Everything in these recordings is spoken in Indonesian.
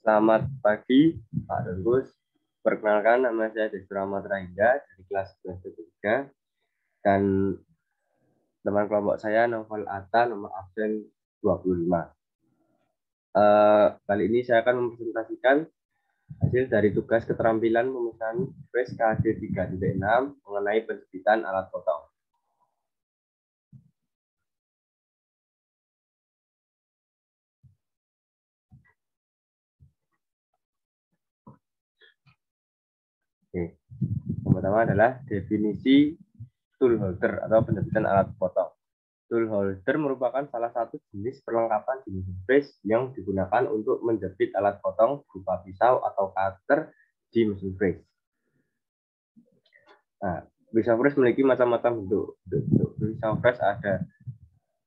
Selamat pagi, Pak Denggus. Perkenalkan, nama saya Destur Ahmad Rahingga dari kelas 11 dan teman kelompok saya Novel Atta nomor absen 25. Kali ini saya akan mempresentasikan hasil dari tugas keterampilan pemesanan FRES KD 3.6 mengenai penerbitan alat potong. Oke. Yang pertama adalah definisi tool holder atau penerbitan alat potong. Tool holder merupakan salah satu jenis perlengkapan di mesin freeze yang digunakan untuk menjepit alat potong berupa pisau atau cutter di mesin freeze. Nah, pisau freeze memiliki macam-macam bentuk. Pisau freeze ada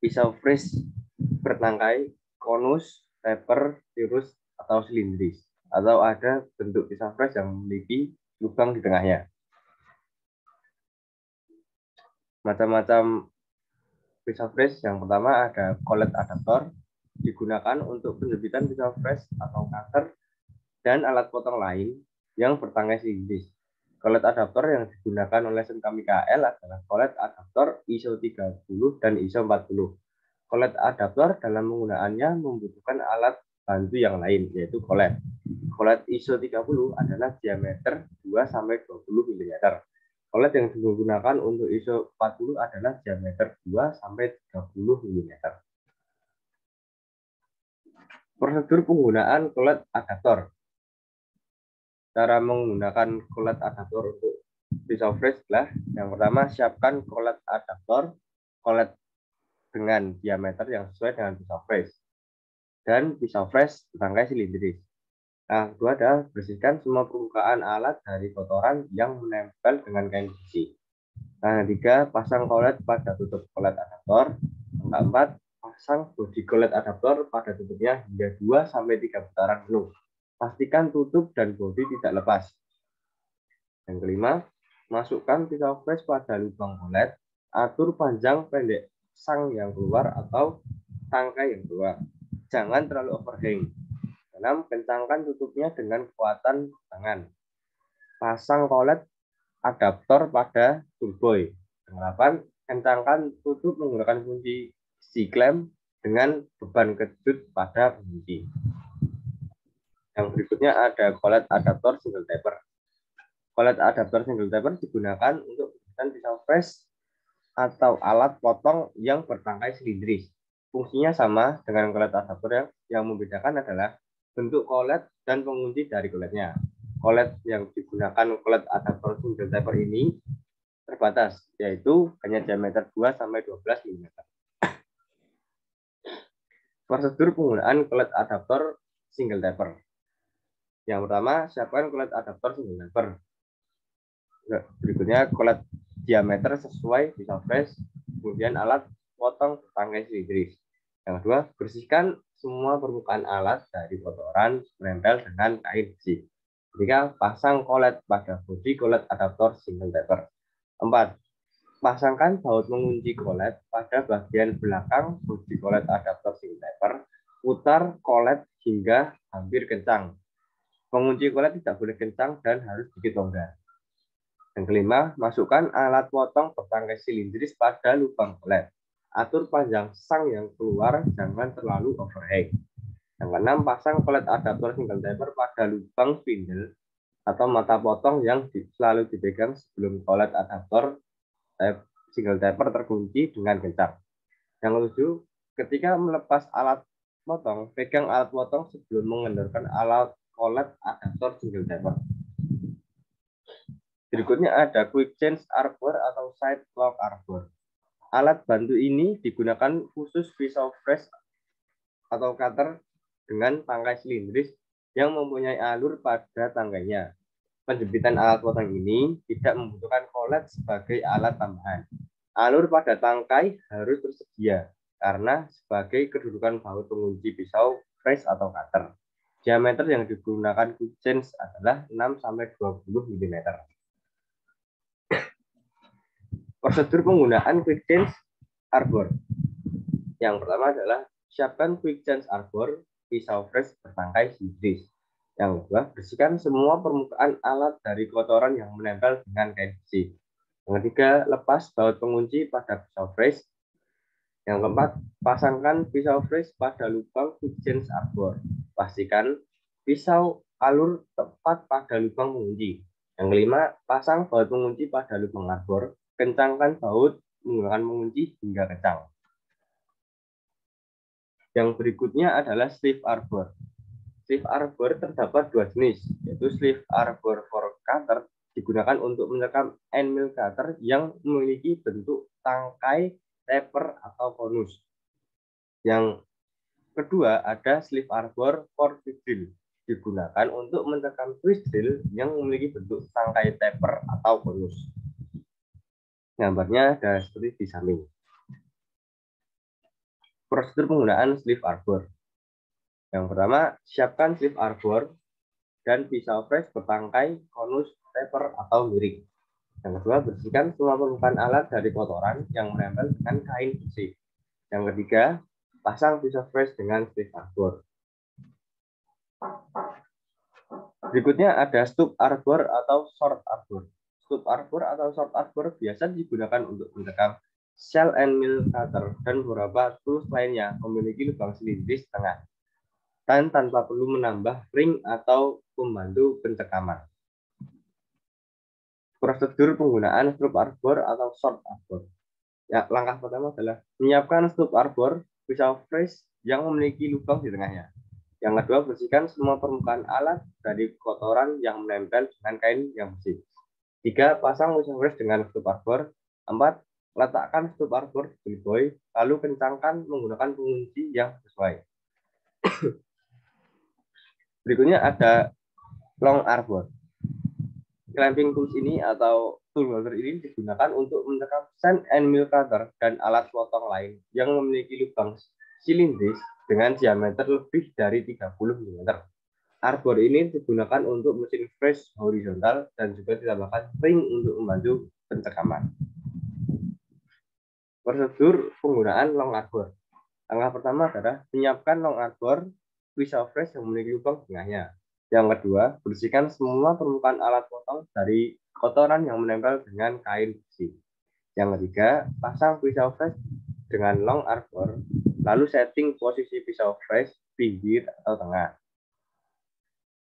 pisau freeze bertangkai, konus, taper, tirus, atau silindris. Atau ada bentuk pisau freeze yang memiliki lubang di tengahnya. Macam-macam pisau freeze yang pertama ada collet adaptor, digunakan untuk penerbitan pisau freeze atau cutter dan alat potong lain yang bertangkai silindris. Collet adaptor yang digunakan oleh SMK MIKL adalah collet adaptor ISO 30 dan ISO 40. Collet adaptor dalam penggunaannya membutuhkan alat bantu yang lain, yaitu collet. Collet ISO 30 adalah diameter 2-20 mm. Collet yang digunakan untuk ISO 40 adalah diameter 2-30 mm. Prosedur penggunaan collet adaptor. Cara menggunakan collet adaptor untuk pisau freeze adalah yang pertama, siapkan collet adaptor, collet dengan diameter yang sesuai dengan pisau freeze dan pisau freeze bertangkai silindris. Nah, kedua adalah bersihkan semua permukaan alat dari kotoran yang menempel dengan kain besi. Nah, ketiga, pasang collet pada tutup collet adaptor. Keempat, pasang bodi collet adaptor pada tutupnya hingga 2-3 putaran penuh. Pastikan tutup dan bodi tidak lepas. Yang kelima, masukkan pisau freeze pada lubang collet. Atur panjang pendek sang yang keluar atau tangkai yang keluar. Jangan terlalu overhang. 6. Kencangkan tutupnya dengan kekuatan tangan. Pasang collet adaptor pada toolboy. 8. Kencangkan tutup menggunakan kunci C-clamp dengan beban kejut pada kunci. Yang berikutnya ada collet adaptor single taper. Collet adaptor single taper digunakan untuk pembuatan pisau freeze atau alat potong yang bertangkai silindris. Fungsinya sama dengan collet adaptor yang membedakan adalah bentuk collet dan pengunci dari colletnya. Collet yang digunakan collet adaptor single taper ini terbatas, yaitu hanya diameter 2-12 mm. Prosedur penggunaan collet adaptor single taper. Yang pertama, siapkan collet adaptor single taper. Berikutnya, collet diameter sesuai pisau freeze, kemudian alat potong bertangkai silindris. Yang kedua, bersihkan semua permukaan alat dari kotoran menempel dengan kain besi. Ketiga, pasang collet pada bodi collet adaptor single taper. 4. Pasangkan baut mengunci collet pada bagian belakang bodi collet adaptor single taper. Putar collet hingga hampir kencang. Pengunci collet tidak boleh kencang dan harus sedikit longgar. Yang kelima, masukkan alat potong bertangkai silindris pada lubang collet. Atur panjang sang yang keluar, jangan terlalu overhang. Yang keenam, pasang collet adaptor single taper pada lubang spindle atau mata potong yang selalu dipegang sebelum collet adaptor single taper terkunci dengan kencang. Yang ketujuh, ketika melepas alat potong, pegang alat potong sebelum mengendorkan alat collet adaptor single taper. Berikutnya ada quick change arbor atau side lock arbor. Alat bantu ini digunakan khusus pisau freeze atau cutter dengan tangkai silindris yang mempunyai alur pada tangkainya. Penjempitan alat potong ini tidak membutuhkan collet sebagai alat tambahan. Alur pada tangkai harus tersedia karena sebagai kedudukan baut pengunci pisau freeze atau cutter. Diameter yang digunakan quick change adalah 6-20 mm. Prosedur penggunaan quick change arbor. Yang pertama adalah siapkan quick change arbor pisau freeze bertangkai silindris. Yang kedua, bersihkan semua permukaan alat dari kotoran yang menempel dengan kain besi. Yang ketiga, lepas baut pengunci pada pisau fresh. Yang keempat, pasangkan pisau fresh pada lubang Hutchins arbor. Pastikan pisau alur tepat pada lubang pengunci. Yang kelima, pasang baut pengunci pada lubang arbor. Kencangkan baut menggunakan pengunci hingga kencang. Yang berikutnya adalah sleeve arbor. Sleeve arbor terdapat dua jenis, yaitu sleeve arbor for cutter digunakan untuk mencekam end mill cutter yang memiliki bentuk tangkai, taper, atau konus. Yang kedua ada sleeve arbor for twist drill, digunakan untuk mencekam twist drill yang memiliki bentuk tangkai, taper, atau konus. Gambarnya ada seperti di samping. Prosedur penggunaan sleeve arbor. Yang pertama, siapkan sleeve arbor dan pisau fresh bertangkai, konus, taper, atau miring. Yang kedua, bersihkan semua permukaan alat dari kotoran yang menempel dengan kain bersih. Yang ketiga, pasang pisau fresh dengan sleeve arbor. Berikutnya ada stub arbor atau short arbor. Stub arbor atau short arbor biasa digunakan untuk mencekam shell and mill cutter dan beberapa tools lainnya memiliki lubang silindris tengah dan tanpa perlu menambah ring atau pembantu pencekaman. Prosedur penggunaan stub arbor atau short arbor. Ya, langkah pertama adalah menyiapkan stub arbor pisau fresh yang memiliki lubang di tengahnya. Yang kedua, bersihkan semua permukaan alat dari kotoran yang menempel dengan kain yang bersih. 3. Pasang pisau fresh dengan stub arbor. 4. Letakkan stub arbor di boy, lalu kencangkan menggunakan pengunci yang sesuai. Berikutnya ada long arbor. Clamping tools ini atau tool holder ini digunakan untuk mencekam sand and mill cutter dan alat potong lain yang memiliki lubang silindris dengan diameter lebih dari 30 mm. Arbor ini digunakan untuk mesin fresh horizontal dan juga ditambahkan ring untuk membantu pencekaman. Prosedur penggunaan long arbor. Langkah pertama adalah menyiapkan long arbor pisau fresh yang memiliki lubang tengahnya. Yang kedua, bersihkan semua permukaan alat potong dari kotoran yang menempel dengan kain besi. Yang ketiga, pasang pisau fresh dengan long arbor, lalu setting posisi pisau fresh pinggir atau tengah.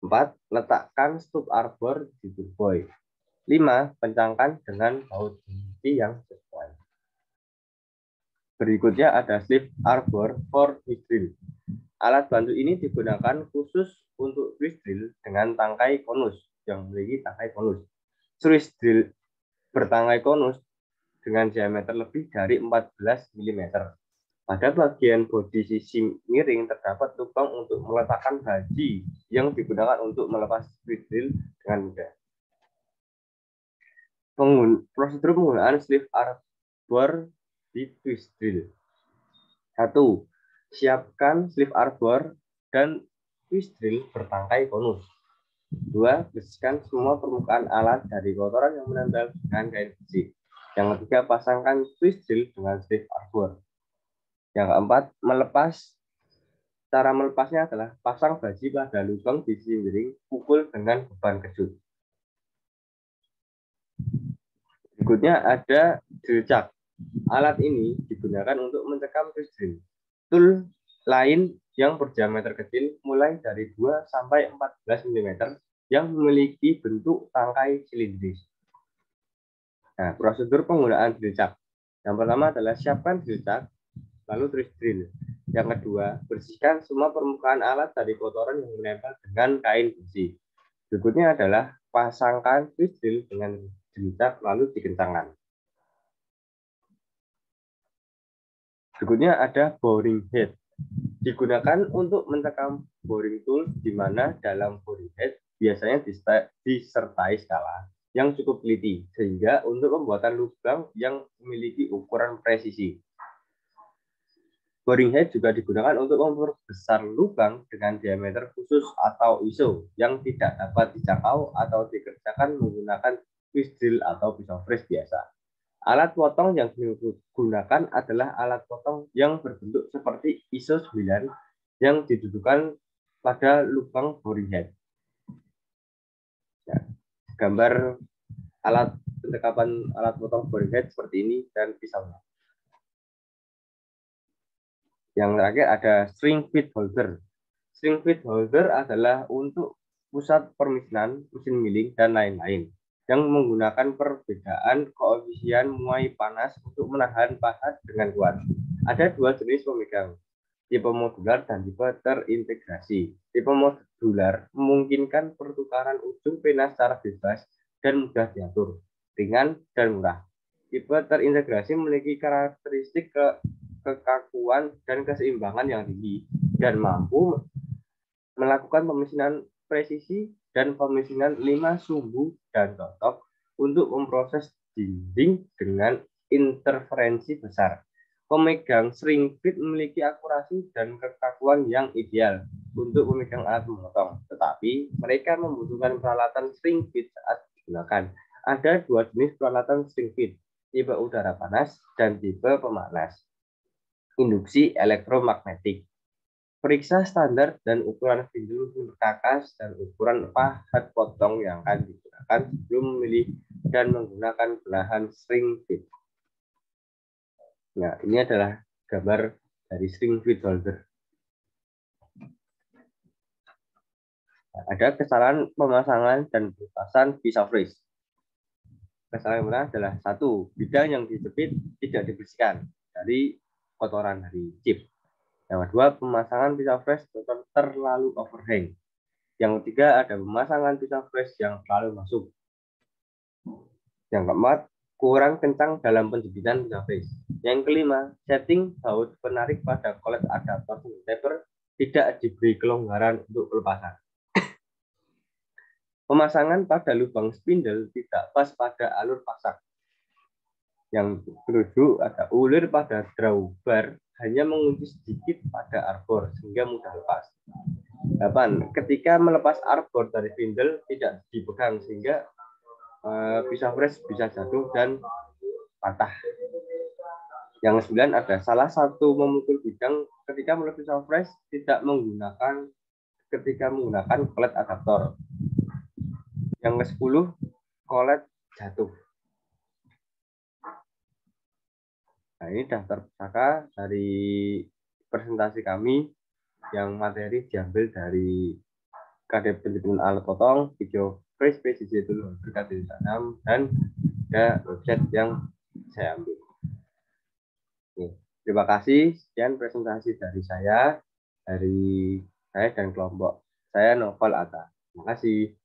4. Letakkan stub arbor di turboy. 5. Kencangkan dengan baut kunci yang sesuai. Berikutnya ada sleeve arbor for twist drill. Alat bantu ini digunakan khusus untuk twist drill dengan tangkai konus yang memiliki tangkai konus. Twist drill bertangkai konus dengan diameter lebih dari 14 mm. Pada bagian bodi sisi miring terdapat lubang untuk meletakkan baji yang digunakan untuk melepas twist drill dengan mudah. Prosedur penggunaan sleeve arbor di twist drill. 1. Siapkan sleeve arbor dan twist drill bertangkai konus. 2. Bersihkan semua permukaan alat dari kotoran yang menempel dengan kain besi. Yang ketiga, pasangkan twist drill dengan sleeve arbor. Yang keempat, melepas. Cara melepasnya adalah pasang baji pada lubang di sisi miring, pukul dengan beban kejut. Berikutnya ada drill chuck. Alat ini digunakan untuk mencekam twist drill. Tool lain yang berdiameter kecil mulai dari 2 sampai 14 mm yang memiliki bentuk tangkai silindris. Nah, prosedur penggunaan drill chuck. Yang pertama adalah siapkan drill chuck, lalu twist drill. Yang kedua, bersihkan semua permukaan alat dari kotoran yang menempel dengan kain besi. Berikutnya adalah pasangkan twist drill dengan drill chuck lalu dikencangkan. Berikutnya ada boring head. Digunakan untuk mencekam boring tool di mana dalam boring head biasanya disertai skala yang cukup teliti sehingga untuk pembuatan lubang yang memiliki ukuran presisi. Boring head juga digunakan untuk memperbesar lubang dengan diameter khusus atau ISO yang tidak dapat dijangkau atau dikerjakan menggunakan twist drill atau pisau fresh biasa. Alat potong yang digunakan adalah alat potong yang berbentuk seperti ISO 9 yang didudukan pada lubang boring head. gambar alat penangkapan alat potong boring head seperti ini dan pisaunya. Yang terakhir ada string feed holder. String feed holder adalah untuk pusat permesinan, mesin milling, dan lain-lain yang menggunakan perbedaan koefisien muai panas untuk menahan pahat dengan kuat. Ada dua jenis pemegang, tipe modular dan tipe terintegrasi. Tipe modular memungkinkan pertukaran ujung pena secara bebas dan mudah diatur, ringan dan murah. Tipe terintegrasi memiliki karakteristik kekakuan dan keseimbangan yang tinggi dan mampu melakukan pemesinan presisi dan pemesinan 5 sumbu dan totok untuk memproses dinding dengan interferensi besar. Pemegang string feed memiliki akurasi dan kekakuan yang ideal untuk memegang alat memotong, tetapi mereka membutuhkan peralatan string feed saat digunakan. Ada dua jenis peralatan string feed, tipe udara panas dan tipe pemanas. Induksi elektromagnetik. Periksa standar dan ukuran spindle perkakas dan ukuran pahat potong yang akan digunakan sebelum memilih dan menggunakan belahan string feed. Nah, ini adalah gambar dari string feed holder. Nah, ada kesalahan pemasangan dan pelepasan pisau freeze. Kesalahan yang pertama adalah 1. Bidang yang dijepit tidak dibersihkan dari kotoran dari chip. Yang kedua, pemasangan pisau freeze terlalu overhang. Yang ketiga, ada pemasangan pisau freeze yang terlalu masuk. Yang keempat, kurang kencang dalam penjepitan pisau freeze. Yang kelima, setting baut penarik pada collet adaptor taper tidak diberi kelonggaran untuk pelepasan. Pemasangan pada lubang spindle tidak pas pada alur pasak. Yang ketujuh, ada ulir pada drawbar hanya mengunci sedikit pada arbor sehingga mudah lepas. 8. Ketika melepas arbor dari spindle tidak dipegang sehingga pisau freeze bisa jatuh dan patah. Yang 9 ada salah satu memukul bidang ketika melepas pisau freeze tidak menggunakan collet adaptor. Yang ke-10 collet jatuh. Nah, ini daftar pustaka dari presentasi kami yang materi diambil dari KD penjemputan alat potong, video freeze PCC dulu berkat tanam dan ada website yang saya ambil. Oke, terima kasih. Sekian presentasi dari saya dan kelompok saya Novel Atta. Terima kasih.